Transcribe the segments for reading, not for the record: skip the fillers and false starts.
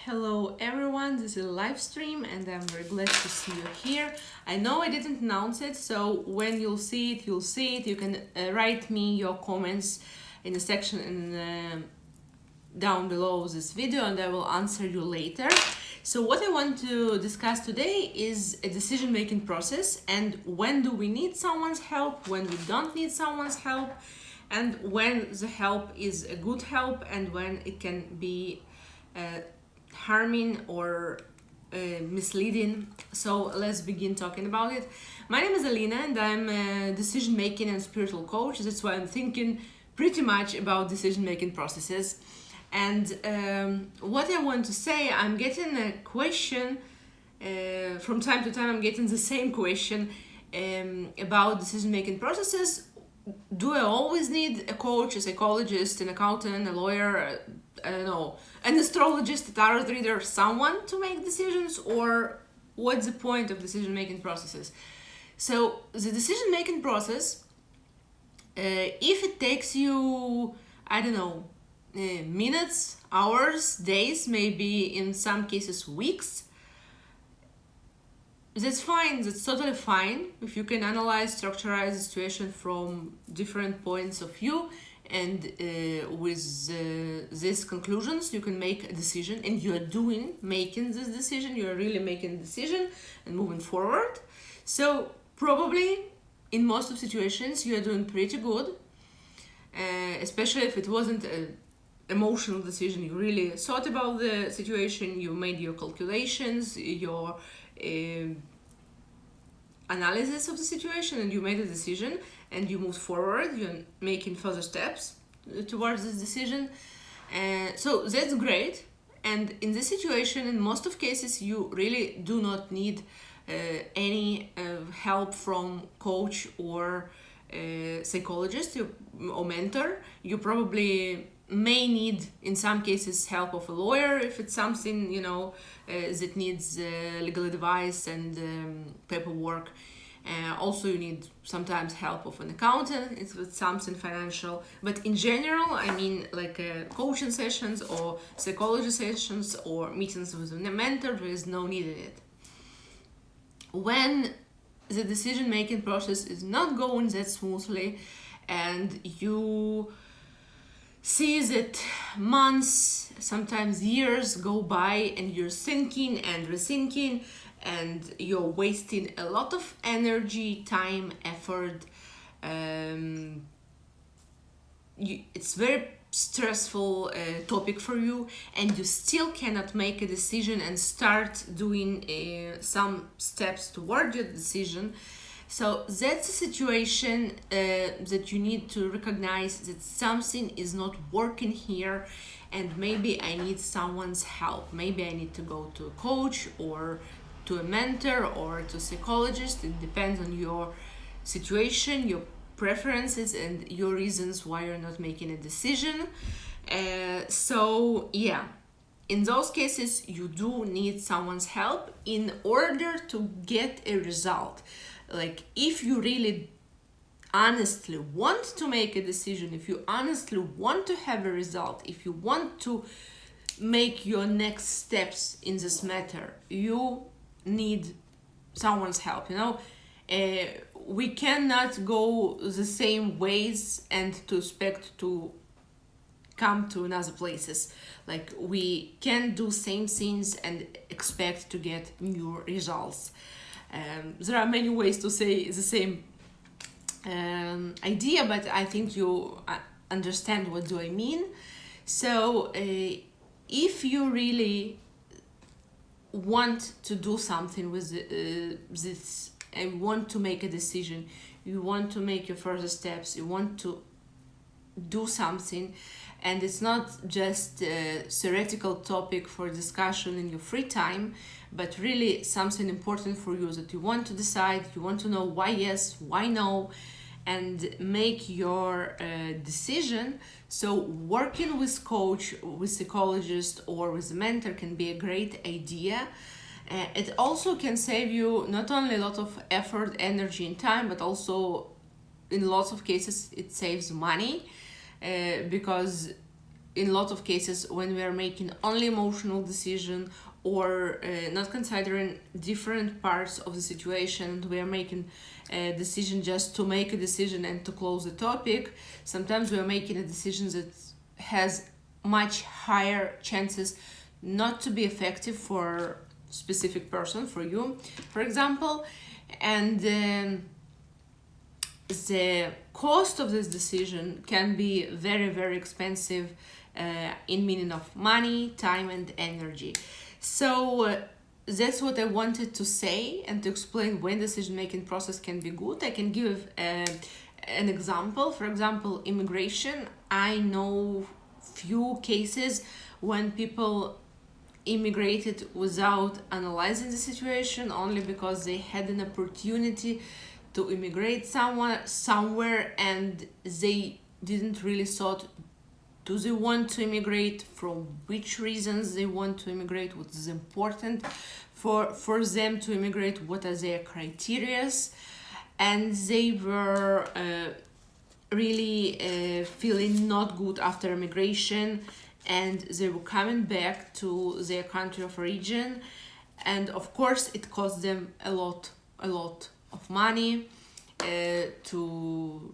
Hello everyone, this is a live stream and I'm very glad to see you here. I know I didn't announce it, so when you'll see it, you'll see it. You can write me your comments in the section down below this video and I will answer you later. So what I want to discuss today is a decision-making process and when do we need someone's help, when we don't need someone's help, and when the help is a good help and when it can be harming or misleading. So let's begin talking about it. My name is Alina and I'm a decision-making and spiritual coach. That's why I'm thinking pretty much about decision-making processes. And what I want to say, I'm getting a question from time to time. I'm getting the same question about decision-making processes. Do I always need a coach, a psychologist, an accountant, a lawyer, I don't know, an astrologist, a tarot reader, someone to make decisions, or what's the point of decision-making processes? So the decision-making process, if it takes you, I don't know, minutes, hours, days, maybe in some cases weeks, that's fine, that's totally fine. If you can analyze, structurize the situation from different points of view and with these conclusions you can make a decision, and you are making this decision, you are really making a decision and moving forward. So probably in most of situations you are doing pretty good, especially if it wasn't an emotional decision. You really thought about the situation, you made your calculations, your analysis of the situation, and you made a decision and you moved forward, you're making further steps towards this decision. So that's great. And in this situation, in most of cases, you really do not need any help from coach or psychologist or mentor. You probably may need in some cases help of a lawyer if it's something that needs legal advice and paperwork. Also you need sometimes help of an accountant if it's something financial, but in general, I mean, like coaching sessions or psychology sessions or meetings with a mentor, there is no need in it. When the decision-making process is not going that smoothly and you see that months, sometimes years go by and you're thinking and rethinking and you're wasting a lot of energy, time, effort. It's very stressful topic for you and you still cannot make a decision and start doing some steps toward your decision. So that's a situation that you need to recognize that something is not working here and maybe I need someone's help. Maybe I need to go to a coach or to a mentor or to a psychologist. It depends on your situation, your preferences and your reasons why you're not making a decision. So yeah, in those cases you do need someone's help in order to get a result. Like if you really honestly want to make a decision, if you honestly want to have a result, if you want to make your next steps in this matter, you need someone's help. We cannot go the same ways and to expect to come to another places. Like we can do same things and expect to get new results. There are many ways to say the same idea, but I think you understand what do I mean. So if you really want to do something with this and want to make a decision, you want to make your further steps, you want to do something, and it's not just a theoretical topic for discussion in your free time, but really something important for you that you want to decide, you want to know why yes, why no, and make your decision. So working with coach, with psychologist or with a mentor can be a great idea. It also can save you not only a lot of effort, energy and time, but also in lots of cases it saves money because in a lot of cases when we are making only emotional decision, or not considering different parts of the situation, we are making a decision just to make a decision and to close the topic. Sometimes we are making a decision that has much higher chances not to be effective for specific person, for you, for example, and the cost of this decision can be very, very expensive in meaning of money, time, and energy. So that's what I wanted to say and to explain when decision-making process can be good. I can give an example. For example, immigration. I know few cases when people immigrated without analyzing the situation, only because they had an opportunity to immigrate somewhere, and they didn't really thought, do they want to immigrate, from which reasons they want to immigrate, what is important for them to immigrate, what are their criteria, and they were really feeling not good after immigration, and they were coming back to their country of origin, and of course it cost them a lot of money to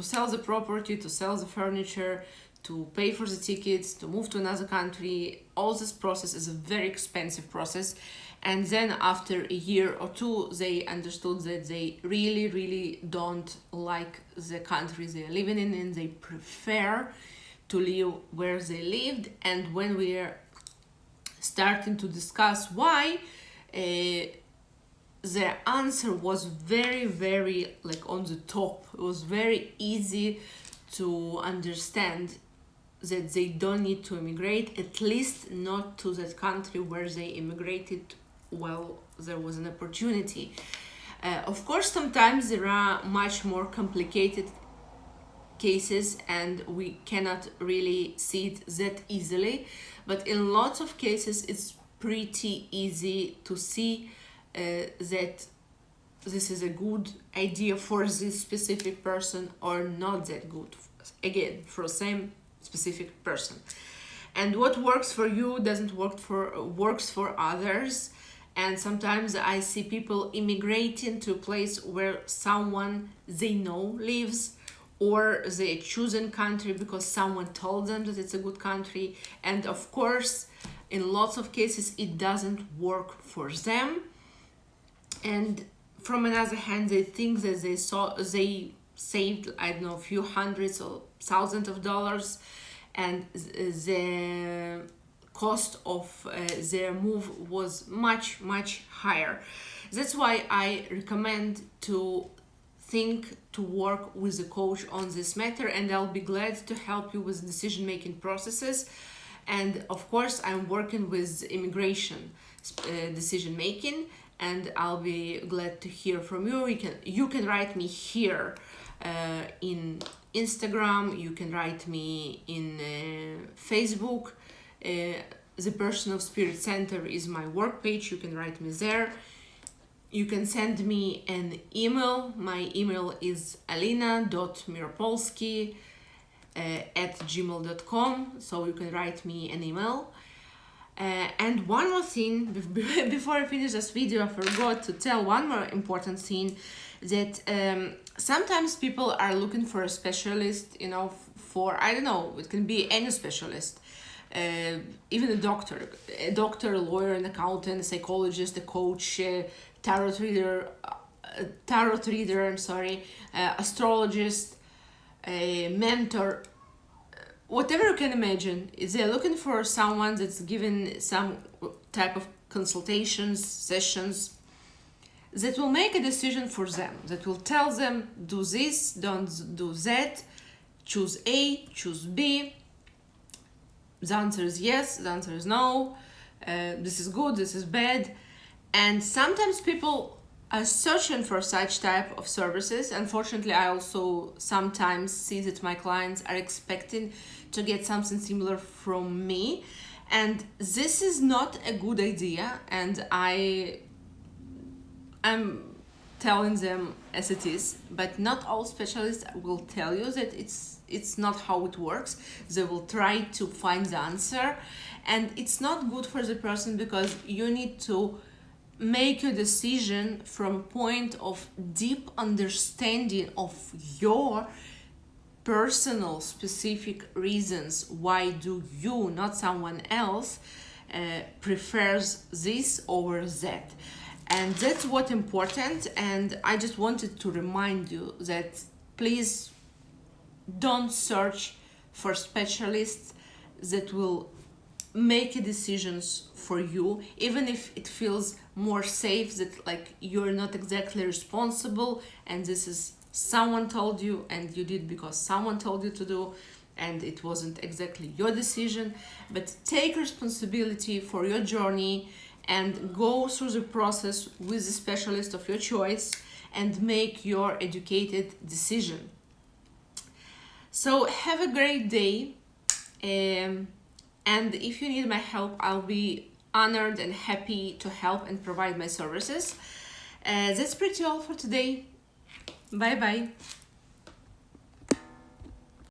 sell the property, to sell the furniture, to pay for the tickets, to move to another country. All this process is a very expensive process, and then after a year or two they understood that they really don't like the country they are living in, and they prefer to live where they lived. And when we are starting to discuss why, the answer was very like on the top. It was very easy to understand that they don't need to immigrate, at least not to that country where they immigrated while there was an opportunity. Of course, sometimes there are much more complicated cases and we cannot really see it that easily, but in lots of cases it's pretty easy to see that this is a good idea for this specific person or not that good, again, for the same specific person. And what works for you doesn't works for others. And sometimes I see people immigrating to a place where someone they know lives, or they choose a country because someone told them that it's a good country. And of course, in lots of cases, it doesn't work for them. And from another hand, they think that they saved, I don't know, a few hundreds or thousands of dollars, and the cost of their move was much higher. That's why I recommend to work with a coach on this matter, and I'll be glad to help you with decision-making processes. And of course, I'm working with immigration decision-making, and I'll be glad to hear from you. You can write me here in Instagram, you can write me in Facebook. The Personal Spirit Center is my work page, you can write me there. You can send me an email. My email is alina.miropolsky @gmail.com, so you can write me an email. And one more thing, before I finish this video, I forgot to tell one more important thing, that sometimes people are looking for a specialist, for, I don't know, it can be any specialist, even a doctor, a lawyer, an accountant, a psychologist, a coach, tarot reader, astrologist, a mentor, whatever you can imagine. They're looking for someone that's given some type of consultations, sessions, that will make a decision for them, that will tell them, do this, don't do that, choose A, choose B. The answer is yes, the answer is no, this is good, this is bad. And sometimes people are searching for such type of services. Unfortunately, I also sometimes see that my clients are expecting to get something similar from me, and this is not a good idea. And I'm telling them as it is, but not all specialists will tell you that it's not how it works. They will try to find the answer, and it's not good for the person, because you need to make your decision from a point of deep understanding of your personal specific reasons. Why do you, not someone else, prefers this over that? And that's what important. And I just wanted to remind you that please don't search for specialists that will make decisions for you, even if it feels more safe, that like you're not exactly responsible and this is someone told you and you did because someone told you to do, and it wasn't exactly your decision. But take responsibility for your journey and go through the process with the specialist of your choice and make your educated decision. So have a great day, and if you need my help, I'll be honored and happy to help and provide my services. That's pretty all for today. Bye bye.